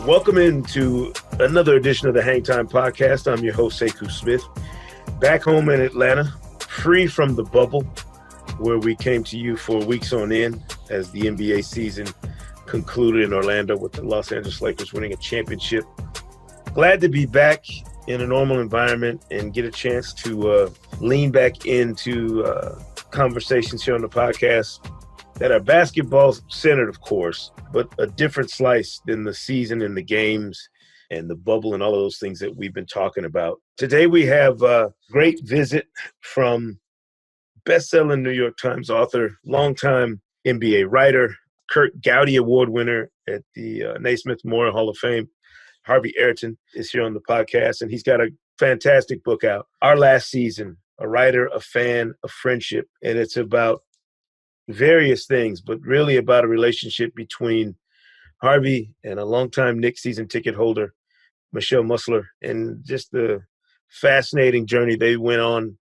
Welcome into another edition of the Hang Time Podcast. I'm your host, Sekou Smith, back home in Atlanta, free from the bubble, where we came to you for weeks on end as the NBA season concluded in Orlando with the Los Angeles Lakers winning a championship. Glad to be back in a normal environment and get a chance to lean back into conversations here on the podcast that are basketball-centered, of course, but a different slice than the season and the games and the bubble and all of those things that we've been talking about. Today we have a great visit from best-selling New York Times author, longtime NBA writer, Kurt Gowdy Award winner at the Naismith Memorial Hall of Fame. Harvey Araton is here on the podcast, and he's got a fantastic book out, Our Last Season, a writer, a fan, a friendship, and it's about various things, but really about a relationship between Harvey and a longtime Knicks season ticket holder, Michelle Musler, and just the fascinating journey they went on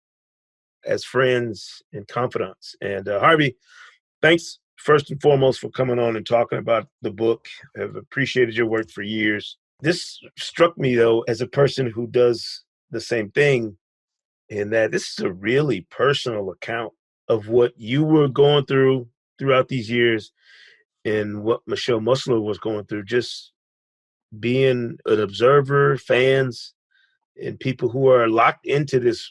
as friends and confidants. And Harvey, thanks first and foremost for coming on and talking about the book. I've appreciated your work for years. This struck me, though, as a person who does the same thing, in that this is a really personal account of what you were going through throughout these years and what Michelle Musler was going through, just being an observer, fans, and people who are locked into this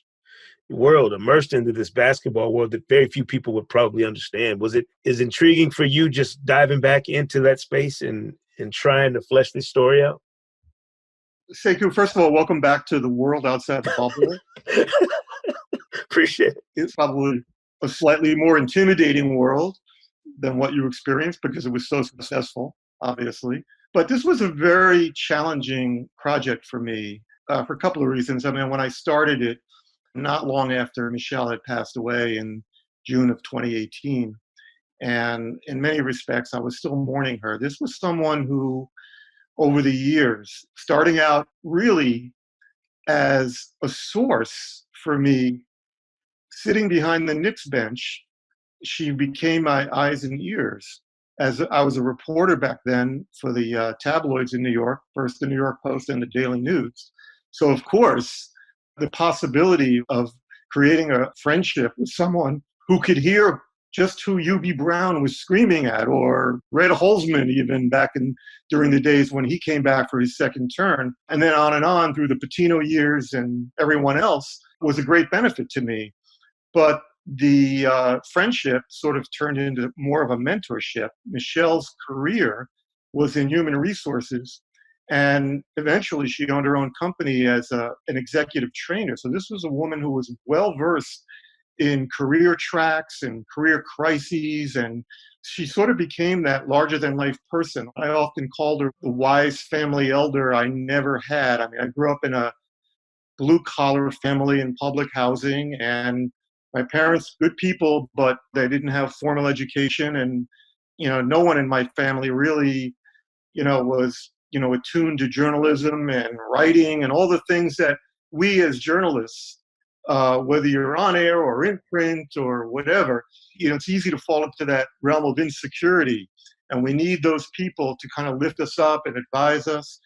world, immersed into this basketball world that very few people would probably understand. Was it as intriguing for you just diving back into that space and trying to flesh this story out? Sekou, first of all, welcome back to the world outside the bubble. Appreciate it. It's probably a slightly more intimidating world than what you experienced because it was so successful, obviously. But this was a very challenging project for me for a couple of reasons. I mean, when I started it, not long after Michelle had passed away in June of 2018, and in many respects, I was still mourning her. This was someone who, over the years, starting out really as a source for me, sitting behind the Knicks bench, she became my eyes and ears. As I was a reporter back then for the tabloids in New York, first the New York Post and the Daily News. So, of course, the possibility of creating a friendship with someone who could hear just who U.B. Brown was screaming at, or Red Holzman even during the days when he came back for his second turn, and then on through the Pitino years and everyone else, was a great benefit to me. But the friendship sort of turned into more of a mentorship. Michelle's career was in human resources, and eventually she owned her own company as an executive trainer. So this was a woman who was well-versed in career tracks and career crises, and she sort of became that larger-than-life person. I often called her the wise family elder I never had. I mean, I grew up in a blue-collar family in public housing, and my parents, good people, but they didn't have formal education. And, no one in my family really, was, attuned to journalism and writing and all the things that we as journalists, whether you're on air or in print or whatever, it's easy to fall into that realm of insecurity. And we need those people to kind of lift us up and advise us.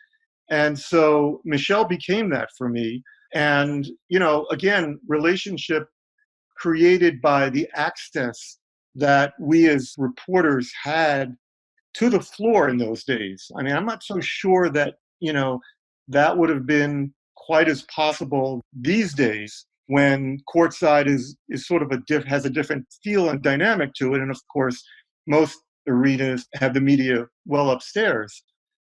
And so Michelle became that for me. And, again, relationship created by the access that we as reporters had to the floor in those days. I mean, I'm not so sure that, that would have been quite as possible these days when courtside is sort of has a different feel and dynamic to it. And of course, most arenas have the media well upstairs.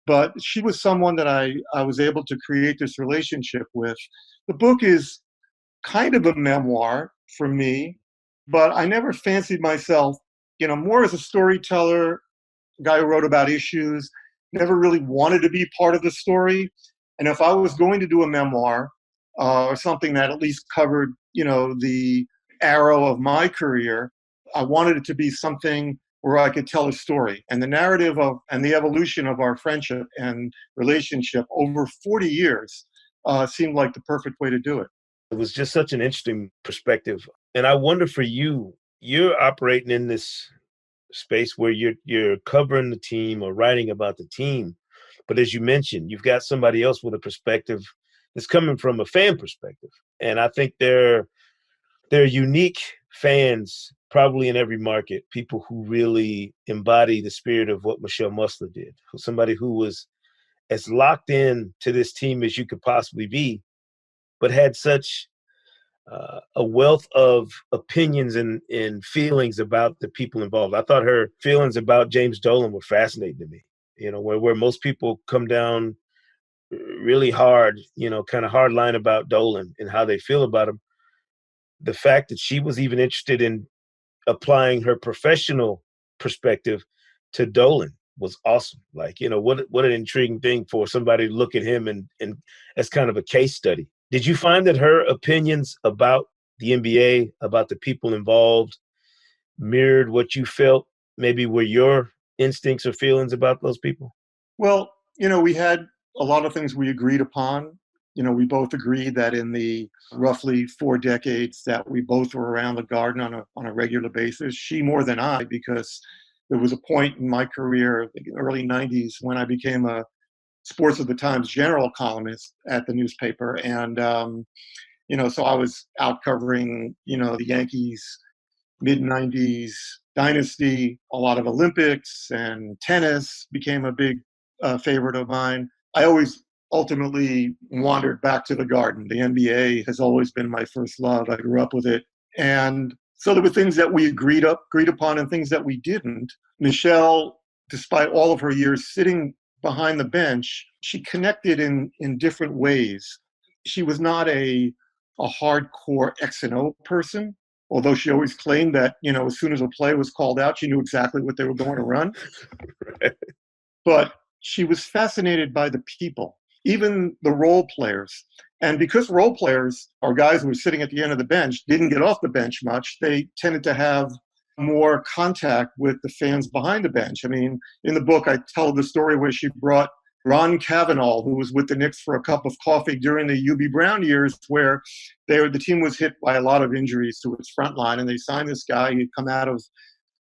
But she was someone that I was able to create this relationship with. The book is kind of a memoir for me, but I never fancied myself, more as a storyteller, a guy who wrote about issues, never really wanted to be part of the story. And if I was going to do a memoir or something that at least covered, the arrow of my career, I wanted it to be something where I could tell a story. And the narrative and the evolution of our friendship and relationship over 40 years seemed like the perfect way to do it. It was just such an interesting perspective. And I wonder for you, you're operating in this space where you're covering the team or writing about the team, But as you mentioned, you've got somebody else with a perspective that's coming from a fan perspective. And I think they're unique fans probably in every market, people who really embody the spirit of what Michelle Musler did. Somebody who was as locked in to this team as you could possibly be, but had such a wealth of opinions and feelings about the people involved. I thought her feelings about James Dolan were fascinating to me. You know, where most people come down really hard, you know, kind of hard line about Dolan and how they feel about him. The fact that she was even interested in applying her professional perspective to Dolan was awesome. Like, you know, what an intriguing thing for somebody to look at him and as kind of a case study. Did you find that her opinions about the NBA, about the people involved, mirrored what you felt maybe were your instincts or feelings about those people? Well, we had a lot of things we agreed upon. We both agreed that in the roughly 4 decades that we both were around the Garden on a regular basis, she more than I, because there was a point in my career, I think in the early 90s, when I became a Sports of the Times general columnist at the newspaper. And, so I was out covering, the Yankees mid 90s dynasty, a lot of Olympics, and tennis became a big favorite of mine. I always ultimately wandered back to the Garden. The NBA has always been my first love. I grew up with it. And so there were things that we agreed upon and things that we didn't. Michelle, despite all of her years sitting behind the bench, she connected in different ways. She was not a hardcore X and O person, although she always claimed that, as soon as a play was called out, she knew exactly what they were going to run. Right. But she was fascinated by the people, even the role players. And because role players are guys who were sitting at the end of the bench, didn't get off the bench much, they tended to have more contact with the fans behind the bench. I mean, in the book, I tell the story where she brought Ron Cavanaugh, who was with the Knicks for a cup of coffee during the UB Brown years, where the team was hit by a lot of injuries to its front line, and they signed this guy. He'd come out of,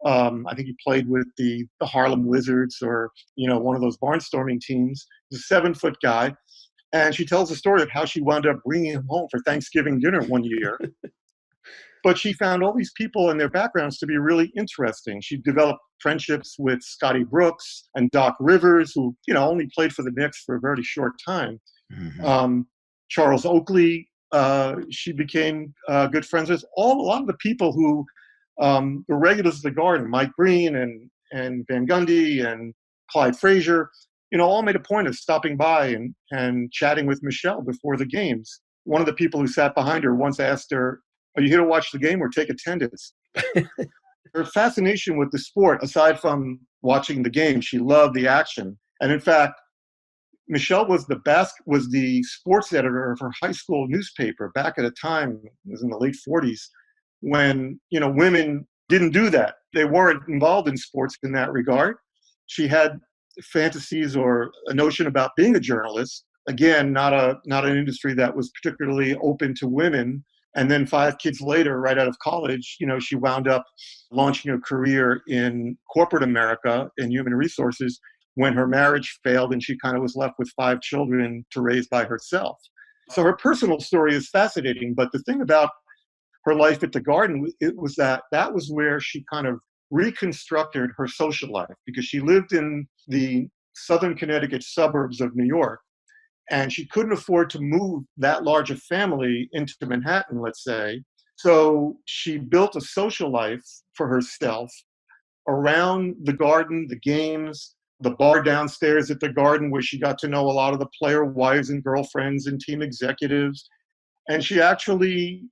I think he played with the Harlem Wizards or, one of those barnstorming teams. He's a 7-foot guy. And she tells the story of how she wound up bringing him home for Thanksgiving dinner one year. But she found all these people and their backgrounds to be really interesting. She developed friendships with Scotty Brooks and Doc Rivers, who, only played for the Knicks for a very short time. Mm-hmm. Charles Oakley, she became good friends with. A lot of the people who were regulars of the Garden, Mike Breen and Van Gundy and Clyde Frazier, all made a point of stopping by and chatting with Michelle before the games. One of the people who sat behind her once asked her, "Are you here to watch the game or take attendance?" Her fascination with the sport, aside from watching the game, she loved the action. And in fact, Michelle was the sports editor of her high school newspaper back at a time, it was in the late 40s, when, women didn't do that. They weren't involved in sports in that regard. She had fantasies or a notion about being a journalist. Again, not an industry that was particularly open to women. And then 5 kids later, right out of college, she wound up launching a career in corporate America in human resources when her marriage failed and she kind of was left with 5 children to raise by herself. So her personal story is fascinating. But the thing about her life at the Garden, it was that was where she kind of reconstructed her social life, because she lived in the southern Connecticut suburbs of New York. And she couldn't afford to move that large a family into Manhattan, let's say. So she built a social life for herself around the Garden, the games, the bar downstairs at the Garden, where she got to know a lot of the player wives and girlfriends and team executives. And she actually,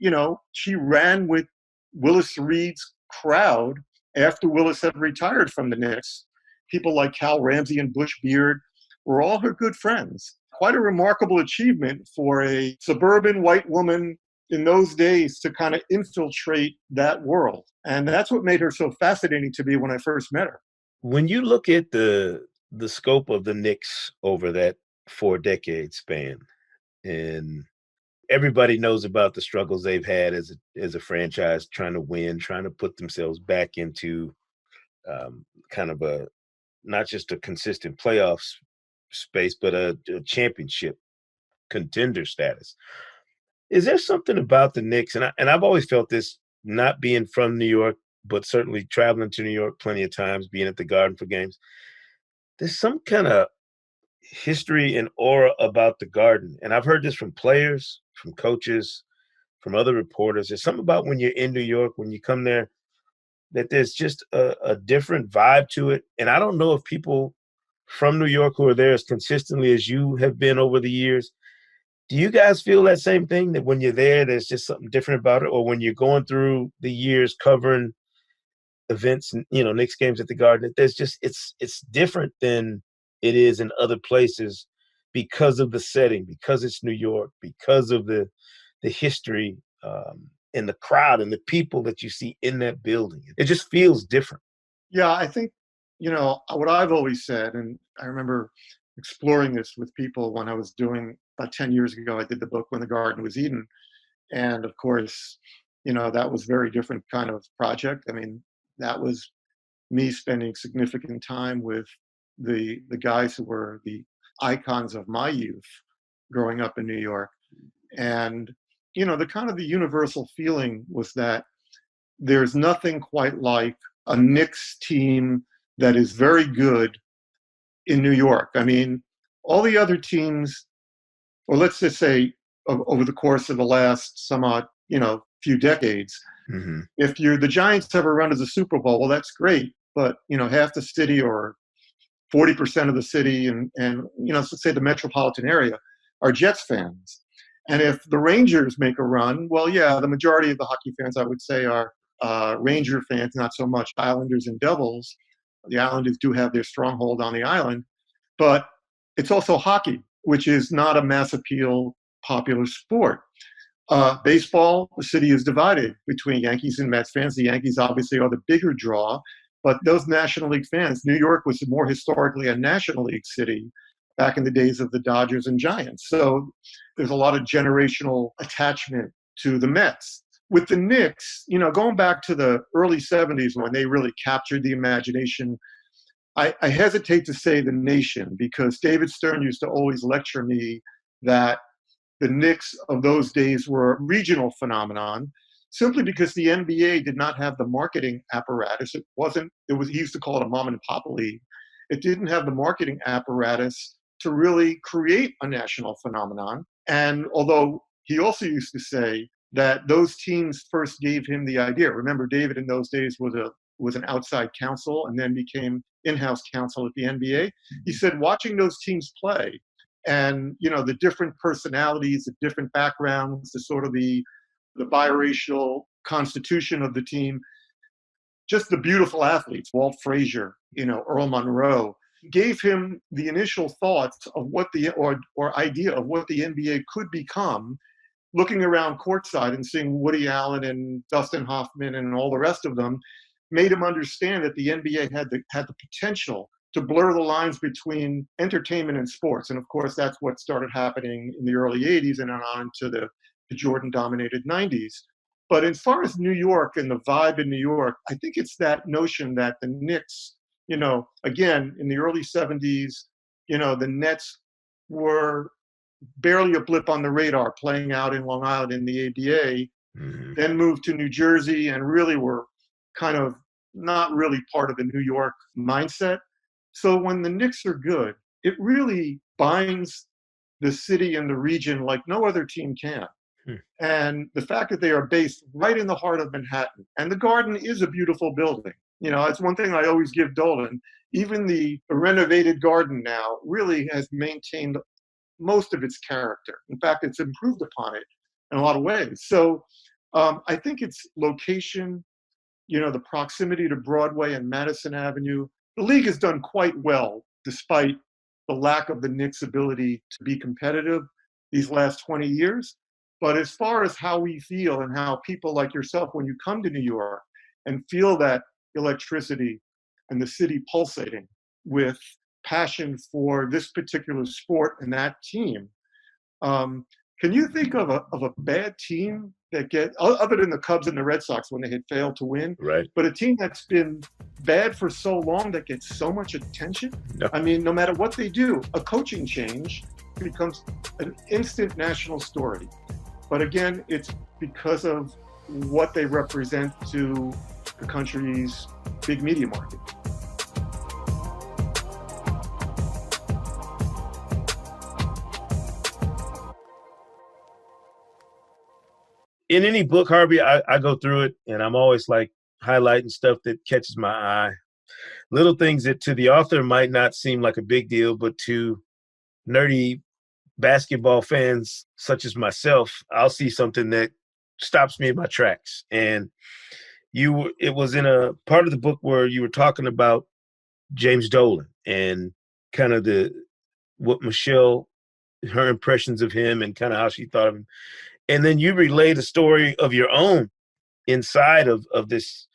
she ran with Willis Reed's crowd after Willis had retired from the Knicks. People like Cal Ramsey and Bush Beard were all her good friends. Quite a remarkable achievement for a suburban white woman in those days to kind of infiltrate that world. And that's what made her so fascinating to me when I first met her. When you look at the scope of the Knicks over that 4-decade span, and everybody knows about the struggles they've had as a franchise, trying to win, trying to put themselves back into kind of a not just a consistent playoffs space, but a championship contender status. Is there something about the Knicks, and I've always felt this, not being from New York, but certainly traveling to New York plenty of times, being at the Garden for games. There's some kind of history and aura about the Garden, and I've heard this from players, from coaches, from other reporters. There's something about when you're in New York, when you come there, that there's just a different vibe to it. And I don't know if people from New York who are there as consistently as you have been over the years, do you guys feel that same thing, that when you're there, there's just something different about it? Or when you're going through the years covering events and, Knicks games at the Garden, there's just, it's different than it is in other places because of the setting, because it's New York, because of the history, and the crowd and the people that you see in that building. It just feels different. Yeah, I think, what I've always said, and I remember exploring this with people when I was doing, about 10 years ago, I did the book When the Garden Was Eden. And of course, that was a very different kind of project. I mean, that was me spending significant time with the guys who were the icons of my youth growing up in New York. And, the kind of the universal feeling was that there's nothing quite like a Knicks team that is very good in New York. I mean, all the other teams, or let's just say over the course of the last somewhat, few decades, Mm-hmm. if you're the Giants ever run to the Super Bowl, well, that's great. But, half the city or 40% of the city and let's say the metropolitan area are Jets fans. And if the Rangers make a run, well, yeah, the majority of the hockey fans, I would say, are Ranger fans, not so much Islanders and Devils. The Islanders do have their stronghold on the island, but it's also hockey, which is not a mass appeal popular sport. Baseball, the city is divided between Yankees and Mets fans. The Yankees obviously are the bigger draw, but those National League fans, New York was more historically a National League city back in the days of the Dodgers and Giants. So there's a lot of generational attachment to the Mets. With the Knicks, going back to the early 70s when they really captured the imagination, I hesitate to say the nation, because David Stern used to always lecture me that the Knicks of those days were a regional phenomenon, simply because the NBA did not have the marketing apparatus. He used to call it a mom and pop league. It didn't have the marketing apparatus to really create a national phenomenon. And although he also used to say that those teams first gave him the idea. Remember, David in those days was an outside counsel and then became in-house counsel at the NBA. He said watching those teams play, and the different personalities, the different backgrounds, the sort of the biracial constitution of the team, just the beautiful athletes, Walt Frazier, Earl Monroe, gave him the initial thoughts of what or idea of what the NBA could become, looking around courtside and seeing Woody Allen and Dustin Hoffman and all the rest of them, made him understand that the NBA had the potential to blur the lines between entertainment and sports. And of course, that's what started happening in the early 80s and on to the Jordan-dominated 90s. But as far as New York and the vibe in New York, I think it's that notion that the Knicks, again, in the early 70s, the Nets were barely a blip on the radar playing out in Long Island in the ABA, Mm-hmm. then moved to New Jersey and really were kind of not really part of the New York mindset. So when the Knicks are good, it really binds the city and the region like no other team can. Hmm. And the fact that they are based right in the heart of Manhattan, and the Garden is a beautiful building. It's one thing I always give Dolan. Even the renovated Garden now really has maintained most of its character. In fact, it's improved upon it in a lot of ways. So I think it's location, the proximity to Broadway and Madison Avenue. The league has done quite well despite the lack of the Knicks' ability to be competitive these last 20 years. But as far as how we feel and how people like yourself, when you come to New York and feel that electricity and the city pulsating with passion for this particular sport and that team, Can you think of a bad team that other than the Cubs and the Red Sox when they had failed to win, Right. but a team that's been bad for so long that gets so much attention? No. I mean, no matter what they do, a coaching change becomes an instant national story. But again, it's because of what they represent to the country's big media market. In any book, Harvey, I go through it and I'm always like highlighting stuff that catches my eye. Little things that to the author might not seem like a big deal, but to nerdy basketball fans such as myself, I'll see something that stops me in my tracks. And it was in a part of the book where you were talking about James Dolan and kind of what Michelle, her impressions of him and kind of how she thought of him. And then you relayed a story of your own inside of this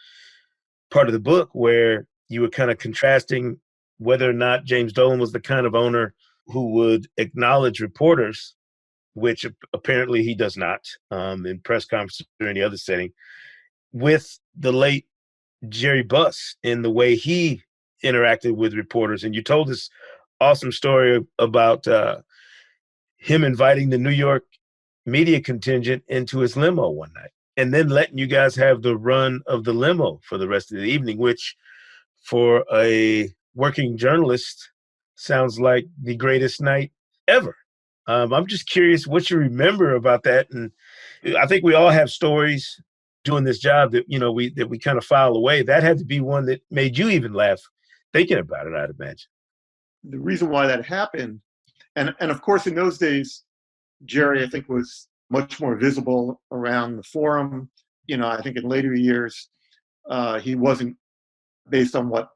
part of the book where you were kind of contrasting whether or not James Dolan was the kind of owner who would acknowledge reporters, which apparently he does not in press conferences or any other setting, with the late Jerry Buss in the way he interacted with reporters. And you told this awesome story about him inviting the New York media contingent into his limo one night and then letting you guys have the run of the limo for the rest of the evening, which for a working journalist sounds like the greatest night ever. I'm just curious what you remember about that. And I think we all have stories doing this job that, we kind of file away. That had to be one that made you even laugh thinking about it, I'd imagine. The reason why that happened, and of course in those days, Jerry, I think, was much more visible around the forum. I think in later years, he wasn't, based on what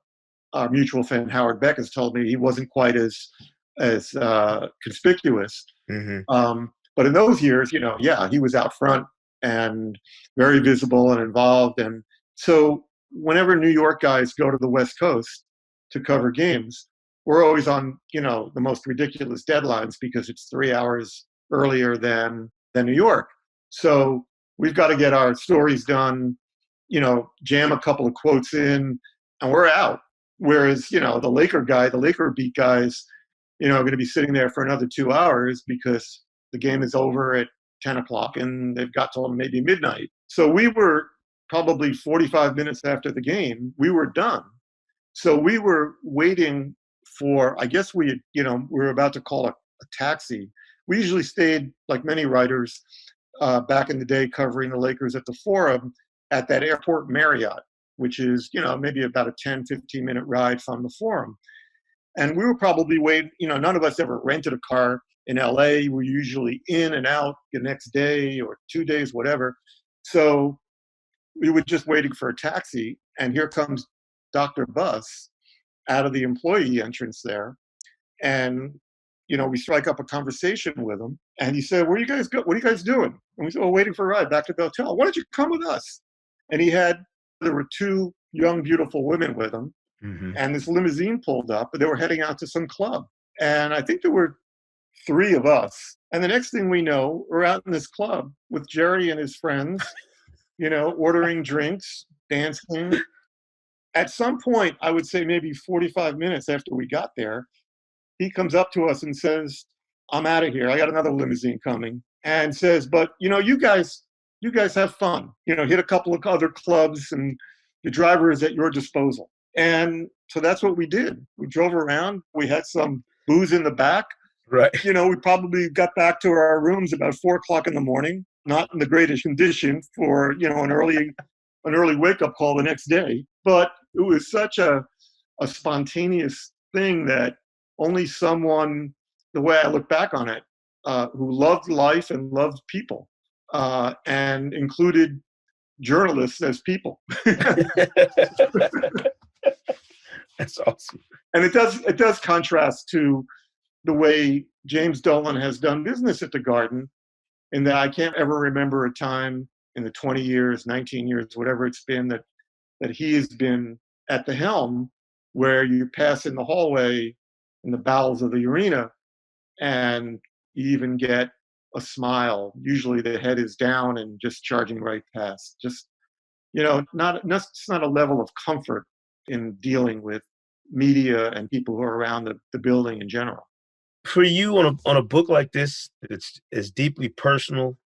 our mutual friend Howard Beck has told me, he wasn't quite as conspicuous. Mm-hmm. But in those years, he was out front and very visible and involved. And so whenever New York guys go to the West Coast to cover games, we're always on, the most ridiculous deadlines because it's 3 hours earlier than New York. So we've got to get our stories done, jam a couple of quotes in, and we're out. Whereas, the Laker beat guys, are going to be sitting there for another 2 hours because the game is over at 10 o'clock and they've got till maybe midnight. So we were probably 45 minutes after the game, we were done. So we were waiting for, I guess we were about to call a taxi. We usually stayed, like many writers back in the day covering the Lakers at the Forum, at that airport Marriott, which is, maybe about a 10, 15-minute ride from the Forum. And we were probably waiting, none of us ever rented a car in LA. We were usually in and out the next day or 2 days, whatever. So we were just waiting for a taxi. And here comes Dr. Buss out of the employee entrance there. And, we strike up a conversation with him. And he said, "Where you guys go? What are you guys doing?" And we said, "Oh, waiting for a ride back to the hotel." "Why don't you come with us?" And there were 2 young, beautiful women with him. Mm-hmm. And this limousine pulled up, and they were heading out to some club. And I think there were 3 of us. And the next thing we know, we're out in this club with Jerry and his friends, ordering drinks, dancing. At some point, I would say maybe 45 minutes after we got there, he comes up to us and says, "I'm out of here. I got another limousine coming." And says, "But, you guys have fun. Hit a couple of other clubs, and the driver is at your disposal." And so that's what we did. We drove around. We had some booze in the back. Right. We probably got back to our rooms about 4 o'clock in the morning, not in the greatest condition for, an early wake-up call the next day. But it was such a spontaneous thing that only someone, the way I look back on it, who loved life and loved people, and included journalists as people. That's awesome. And it does contrast to the way James Dolan has done business at the Garden, in that I can't ever remember a time in the 20 years, 19 years, whatever it's been, that he has been at the helm, where you pass in the hallway in the bowels of the arena and you even get a smile. Usually the head is down and just charging right past. Just, it's not a level of comfort in dealing with media and people who are around the building in general. For you, on a book like this, it's as deeply personal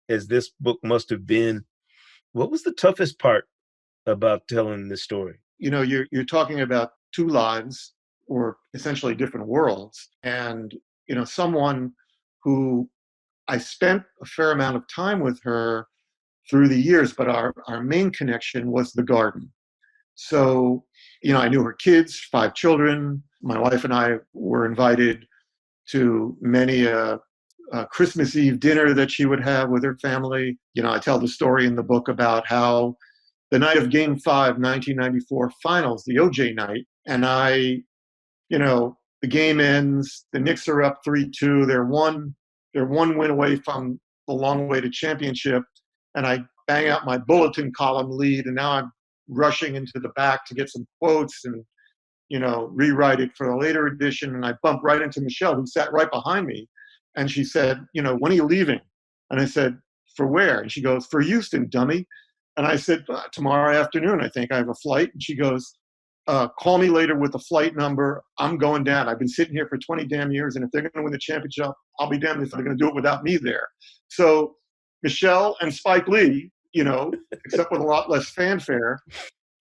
as this book must have been, what was the toughest part about telling this story? You're talking about two lives or essentially different worlds. And, someone who I spent a fair amount of time with her through the years, but our main connection was the garden. So, I knew her kids, 5 children. My wife and I were invited to many a Christmas Eve dinner that she would have with her family. I tell the story in the book about how the night of Game 5, 1994 finals, the OJ night, and the game ends, the Knicks are up 3-2. They're one win away from the long way to championship. And I bang out my bulletin column lead, and now I'm rushing into the back to get some quotes and, rewrite it for a later edition. And I bumped right into Michelle, who sat right behind me. And she said, when are you leaving? And I said, for where? And she goes, for Houston, dummy. And I said, tomorrow afternoon, I think I have a flight. And she goes, call me later with the flight number. I'm going down. I've been sitting here for 20 damn years. And if they're going to win the championship, I'll be damned if they're going to do it without me there. So Michelle and Spike Lee, except with a lot less fanfare,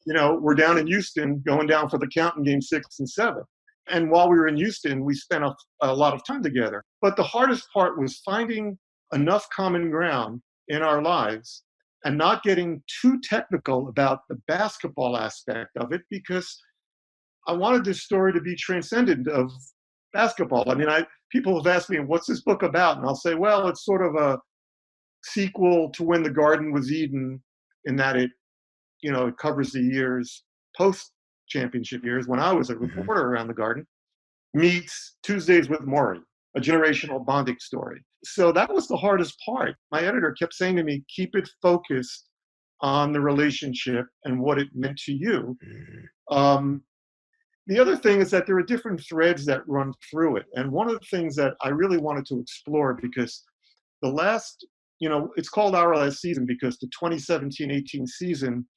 we're down in Houston going down for the count in game 6 and 7. And while we were in Houston, we spent a lot of time together. But the hardest part was finding enough common ground in our lives and not getting too technical about the basketball aspect of it, because I wanted this story to be transcendent of basketball. I mean, people have asked me, what's this book about? And I'll say, well, it's sort of a sequel to When the Garden Was Eden, in that it covers the years post-championship years when I was a reporter around the Garden, meets Tuesdays with Morrie, a generational bonding story. So that was the hardest part. My editor kept saying to me, keep it focused on the relationship and what it meant to you. The other thing is that there are different threads that run through it. And one of the things that I really wanted to explore, because the last, it's called Our Last Season because the 2017-18 season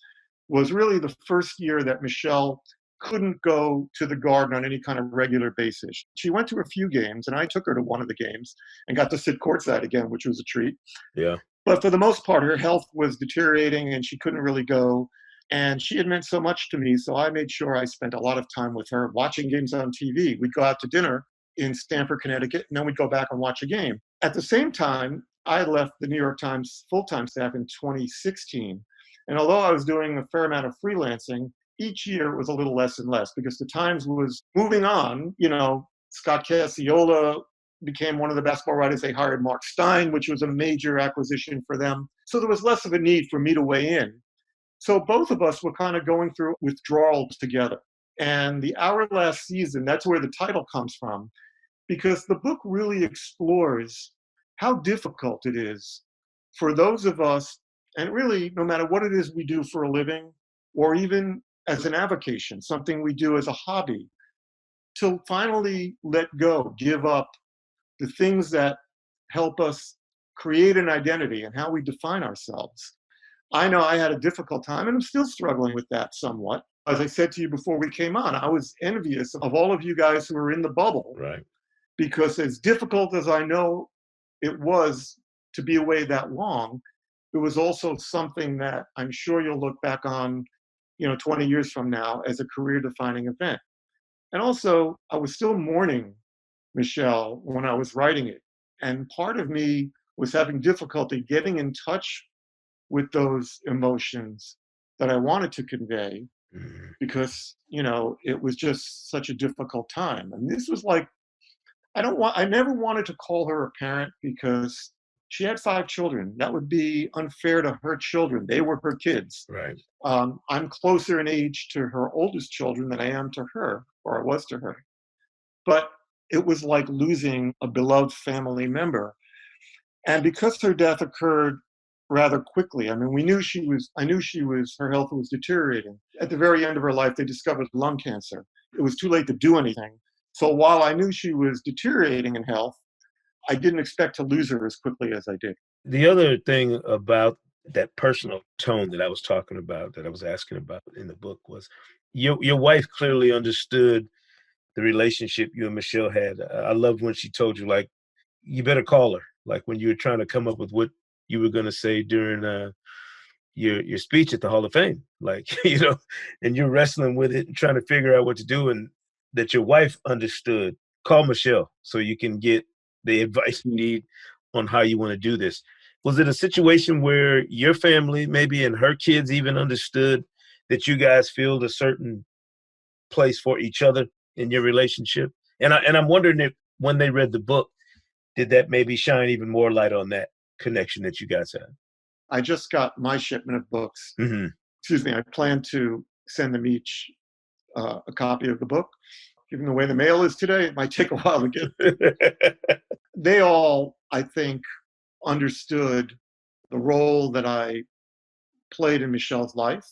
was really the first year that Michelle couldn't go to the Garden on any kind of regular basis. She went to a few games, and I took her to one of the games and got to sit courtside again, which was a treat. Yeah. But for the most part, her health was deteriorating, and she couldn't really go. And she had meant so much to me, so I made sure I spent a lot of time with her watching games on TV. We'd go out to dinner in Stamford, Connecticut, and then we'd go back and watch a game. At the same time, I had left the New York Times full-time staff in 2016. And although I was doing a fair amount of freelancing, each year it was a little less and less because the Times was moving on. Scott Cacciola became one of the basketball writers. They hired Mark Stein, which was a major acquisition for them. So there was less of a need for me to weigh in. So both of us were kind of going through withdrawals together. And the Our Last Season, that's where the title comes from, because the book really explores how difficult it is for those of us, and really no matter what it is we do for a living, or even as an avocation, something we do as a hobby, to finally let go, give up the things that help us create an identity and how we define ourselves. I know I had a difficult time, and I'm still struggling with that somewhat. As I said to you before we came on, I was envious of all of you guys who were in the bubble. Right. Because as difficult as I know it was to be away that long, it was also something that I'm sure you'll look back on, 20 years from now as a career-defining event. And also, I was still mourning Michelle when I was writing it. And part of me was having difficulty getting in touch with those emotions that I wanted to convey because, it was just such a difficult time. And this was like, I never wanted to call her a parent because she had 5 children. That would be unfair to her children. They were her kids. Right. I'm closer in age to her oldest children than I am to her, or I was to her. But it was like losing a beloved family member. And because her death occurred rather quickly, I mean, I knew her health was deteriorating. At the very end of her life, they discovered lung cancer. It was too late to do anything. So while I knew she was deteriorating in health, I didn't expect to lose her as quickly as I did. The other thing about that personal tone that I was talking about, that I was asking about in the book, was your wife clearly understood the relationship you and Michelle had. I loved when she told you, like, you better call her, like when you were trying to come up with what you were going to say during your speech at the Hall of Fame, like, and you're wrestling with it and trying to figure out what to do, and that your wife understood. Call Michelle so you can get the advice you need on how you want to do this. Was it a situation where your family, maybe, and her kids even understood that you guys filled a certain place for each other in your relationship? And I'm wondering if when they read the book, did that maybe shine even more light on that connection that you guys had? I just got my shipment of books. Hmm. Excuse me. I plan to send them each a copy of the book. Given the way the mail is today, it might take a while to get. They all, I think, understood the role that I played in Michelle's life.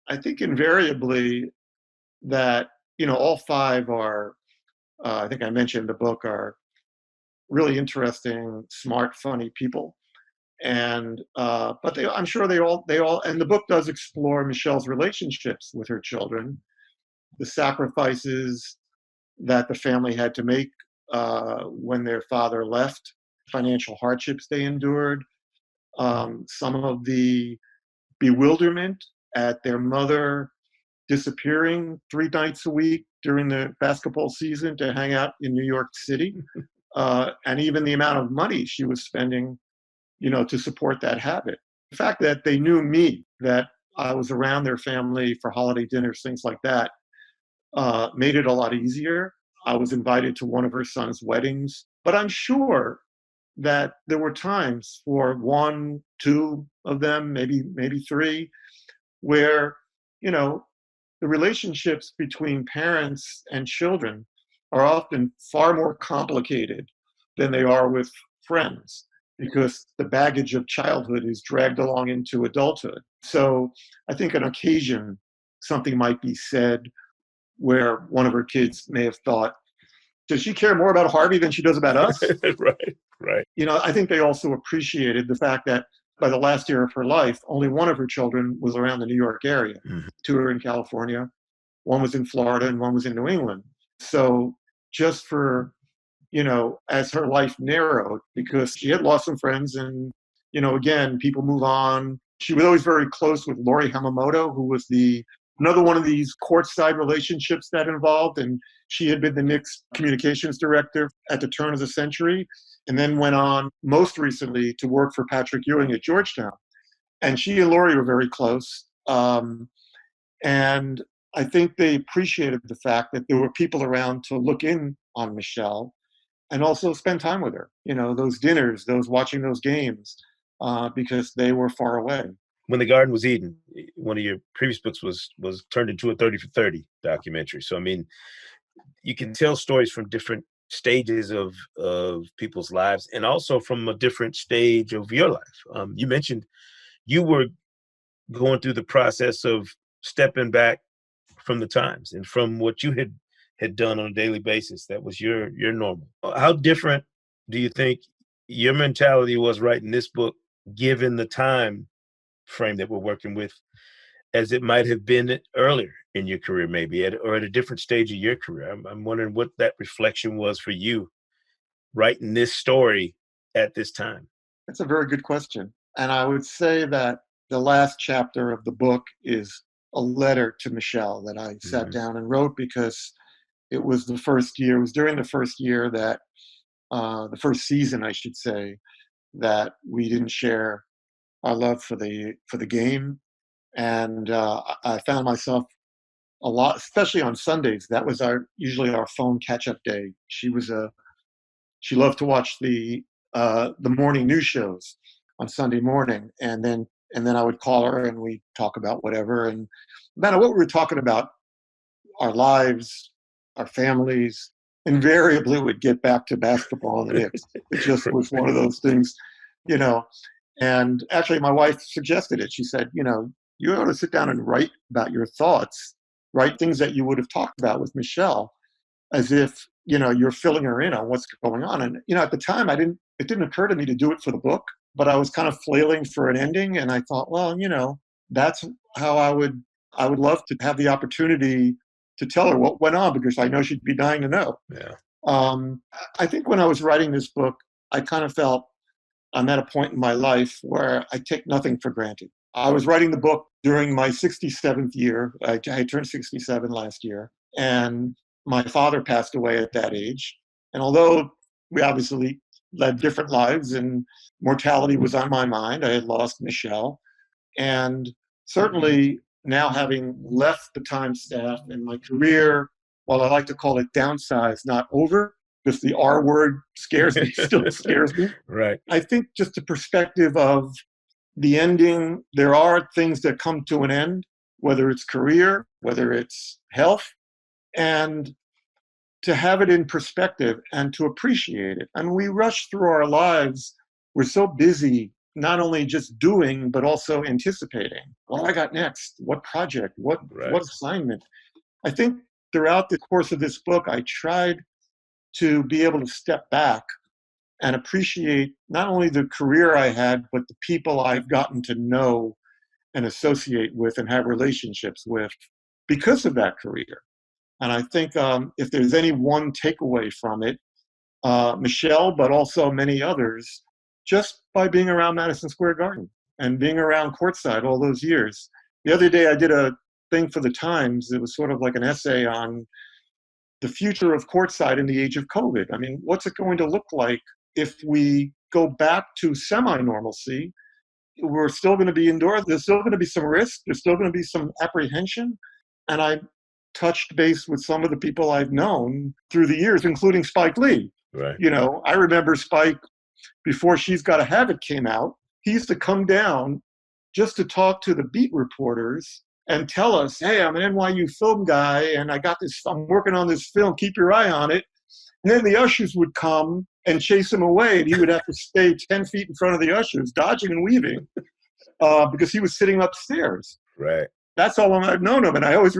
I think invariably that, all five are, I think I mentioned the book, are really interesting, smart, funny people. And but I'm sure they all, and the book does explore Michelle's relationships with her children, the sacrifices that the family had to make when their father left, financial hardships they endured, some of the bewilderment at their mother disappearing 3 nights a week during the basketball season to hang out in New York City, and even the amount of money she was spending, to support that habit. The fact that they knew me, that I was around their family for holiday dinners, things like that, made it a lot easier. I was invited to one of her son's weddings, but I'm sure that there were times for one, two of them, maybe three, where you know the relationships between parents and children are often far more complicated than they are with friends, because the baggage of childhood is dragged along into adulthood. So I think on occasion something might be said where one of her kids may have thought, does she care more about Harvey than she does about us? Right, right. I think they also appreciated the fact that by the last year of her life, only one of her children was around the New York area. Mhm. Two were in California, one was in Florida, and one was in New England. So just for, as her life narrowed, because she had lost some friends and, again, people move on. She was always very close with Lori Hamamoto, who was another one of these courtside relationships that involved. And she had been the Knicks communications director at the turn of the century, and then went on most recently to work for Patrick Ewing at Georgetown. And she and Lori were very close. And I think they appreciated the fact that there were people around to look in on Michelle and also spend time with her. Those dinners, those watching those games, because they were far away. When the Garden Was Eden, one of your previous books was turned into a 30 for 30 documentary. So I mean, you can tell stories from different stages of people's lives, and also from a different stage of your life. You mentioned you were going through the process of stepping back from the times and from what you had done on a daily basis. That was your normal. How different do you think your mentality was writing this book, given the time frame that we're working with, as it might have been earlier in your career, maybe or at a different stage of your career? I'm wondering what that reflection was for you writing this story at this time. That's a very good question. And I would say that the last chapter of the book is a letter to Michelle that I sat Mhm. down and wrote, because it was during the first year that, the first season, I should say, that we didn't share our love for the game. And I found myself a lot, especially on Sundays. That was usually our phone catch up day. She loved to watch the morning news shows on Sunday morning, and then I would call her and we'd talk about whatever. And no matter what we were talking about, our lives, our families, invariably would get back to basketball and the Knicks. It just was one of those things, you know. And actually, my wife suggested it. She said, you ought to sit down and write about your thoughts, write things that you would have talked about with Michelle, as if you're filling her in on what's going on. And, at the time it didn't occur to me to do it for the book, but I was kind of flailing for an ending. And I thought, well, that's how I would love to have the opportunity to tell her what went on, because I know she'd be dying to know. Yeah. I think when I was writing this book, I kind of felt I'm at a point in my life where I take nothing for granted. I was writing the book during my 67th year. I turned 67 last year, and my father passed away at that age. And although we obviously led different lives and mortality was on my mind, I had lost Michelle. And certainly now, having left the Time staff and my career, while I like to call it downsized, not over, because the R word scares me, still scares me. Right. I think just the perspective of the ending, there are things that come to an end, whether it's career, whether it's health, and to have it in perspective and to appreciate it. And we rush through our lives. We're so busy, not only just doing, but also anticipating. What I got next? What project? What assignment? I think throughout the course of this book, I tried to be able to step back and appreciate not only the career I had, but the people I've gotten to know and associate with and have relationships with because of that career. And I think if there's any one takeaway from it, Michelle, but also many others, just by being around Madison Square Garden and being around courtside all those years. The other day I did a thing for the Times. It was sort of like an essay on the future of courtside in the age of COVID. I mean, what's it going to look like if we go back to semi-normalcy? We're still going to be indoors. There's still going to be some risk. There's still going to be some apprehension. And I touched base with some of the people I've known through the years, including Spike Lee. Right. I remember Spike, before She's Gotta Have It came out, he used to come down just to talk to the beat reporters and tell us, hey, I'm an NYU film guy, and I'm working on this film, keep your eye on it. And then the ushers would come and chase him away, and he would have to stay 10 feet in front of the ushers, dodging and weaving, because he was sitting upstairs. Right. That's how long I've known him. And I always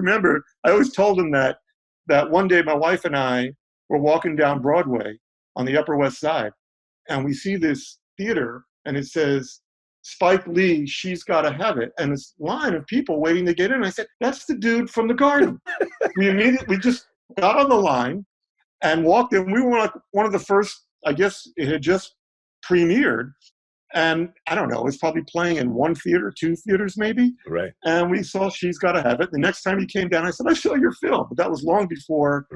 told him that one day my wife and I were walking down Broadway on the Upper West Side, and we see this theater, and it says, Spike Lee, She's Gotta Have It. And this line of people waiting to get in. I said, that's the dude from the Garden. We just got on the line and walked in. We were like one of the first, I guess it had just premiered. And I don't know, it was probably playing in one theater, two theaters maybe. Right. And we saw She's Gotta Have It. The next time he came down, I said, I saw your film. But that was long before,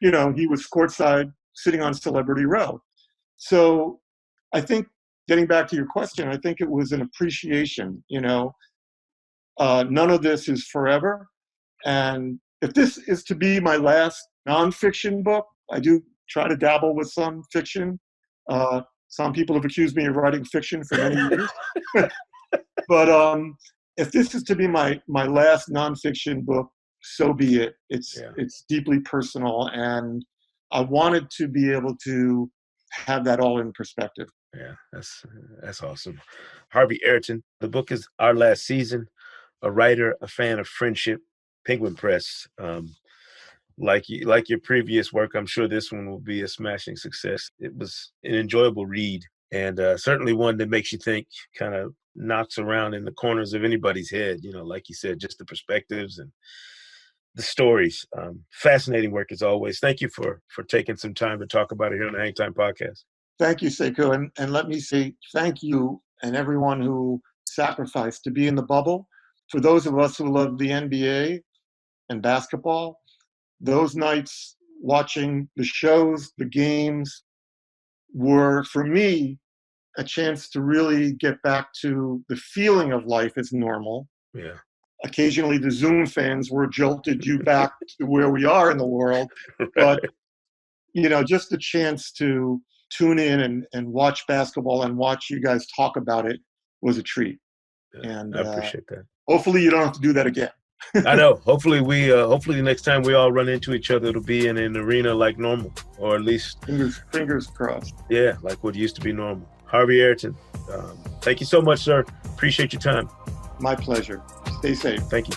he was courtside sitting on Celebrity Row. So I think, getting back to your question, I think it was an appreciation. None of this is forever. And if this is to be my last nonfiction book, I do try to dabble with some fiction. Some people have accused me of writing fiction for many years. But if this is to be my last nonfiction book, so be it. It's deeply personal, and I wanted to be able to have that all in perspective. Yeah, that's awesome. Harvey Araton, the book is Our Last Season, a writer, a fan of friendship, Penguin Press. Like your previous work, I'm sure this one will be a smashing success. It was an enjoyable read, and certainly one that makes you think, kind of knocks around in the corners of anybody's head, like you said, just the perspectives and the stories. Fascinating work as always. Thank you for taking some time to talk about it here on the Hang Time Podcast. Thank you, Sekou. And let me say thank you and everyone who sacrificed to be in the bubble. For those of us who love the NBA and basketball, those nights watching the shows, the games, were, for me, a chance to really get back to the feeling of life as normal. Yeah. Occasionally, the Zoom fans were jolted you back to where we are in the world. Right. But, just the chance to tune in and watch basketball and watch you guys talk about it was a treat. Yeah, and I appreciate that. Hopefully you don't have to do that again. I know. Hopefully the next time we all run into each other, it'll be in an arena like normal, or at least fingers crossed. Yeah, like what used to be normal. Harvey Araton, thank you so much, sir. Appreciate your time. My pleasure. Stay safe. Thank you.